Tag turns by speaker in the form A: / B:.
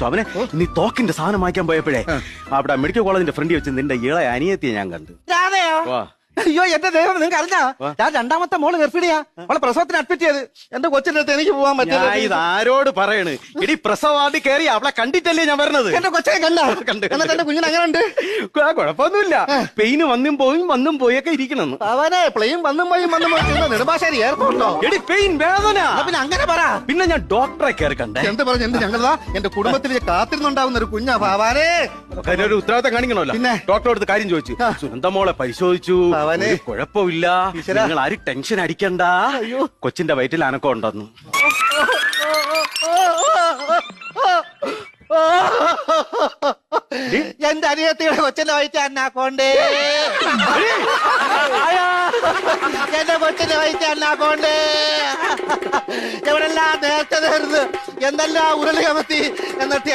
A: വെച്ചോ. അവനെ നീ തോക്കിന്റെ സാധനം വാങ്ങിക്കാൻ പോയപ്പോഴേ അവിടെ മെഡിക്കൽ കോളേജിന്റെ ഫ്രണ്ടിൽ വെച്ച് നിന്റെ ഇളയ അനിയത്തിയെ ഞാൻ കണ്ടു.
B: അയ്യോ എന്റെ ദൈവം, നിങ്ങൾക്ക് അറിഞ്ഞാ ഞാൻ രണ്ടാമത്തെ മോള് ഗർഭിണിയാ. അവളെ പ്രസവത്തിന് അഡ്മിറ്റ് ചെയ്ത്. എന്റെ കൊച്ചിന്റെ അടുത്ത് എനിക്ക് പോകാൻ പറ്റില്ല.
A: ഇത് ആരോട് പറയണ്? ഇടി പ്രസവാദി കയറി അവളെ കണ്ടിട്ടല്ലേ ഞാൻ വരുന്നത്.
B: എന്റെ കൊച്ചിനെ കണ്ടു. എന്നിട്ട് എന്റെ കുഞ്ഞിന് അങ്ങനെ ഉണ്ട്.
A: കുഴപ്പമൊന്നുമില്ല. പെയിന് വന്നും പോയൊക്കെ ഇരിക്കണം.
B: അവനെ പ്ലെയിൻ വന്നും പോയി നെടുമ്പാശ്ശേരി എയർപോർട്ടോ.
A: എടി പെയിൻ വേദന.
B: പിന്നെ അങ്ങനെ പറ.
A: പിന്നെ ഞാൻ ഡോക്ടറെ കയറി കണ്ടേ.
B: എന്ത് പറഞ്ഞു? എന്ത് ഞങ്ങളതാ എന്റെ കുടുംബത്തിൽ കാത്തിരുന്നുണ്ടാവുന്ന ഒരു കുഞ്ഞാ ഭാവാനേ.
A: ഒരു ഉത്തരവാദിത്തം കാണിക്കണമല്ലോ.
B: പിന്നെ
A: ഡോക്ടറോട് കാര്യം ചോദിച്ചു. സുനന്ദ മോളെ പരിശോധിച്ചു. കുഴപ്പമില്ല, നിങ്ങൾ ആരും ടെൻഷൻ അടിക്കണ്ട. കൊച്ചിന്റെ വയറ്റിൽ അനക്കം ഉണ്ടെന്നു.
B: എന്റെ അനിയത്തിയുടെ കൊച്ചിന്റെ വയറ്റിൽ അന്നാക്കോണ്ടേ. എന്റെ കൊച്ചിന്റെ വയറ്റിൽ അന്നാക്കോണ്ടേ. എവിടെല്ലാം നേരത്തെ നേർന്ന് എന്തെല്ലാം ഉരുളി കമത്തി. എന്നിട്ട്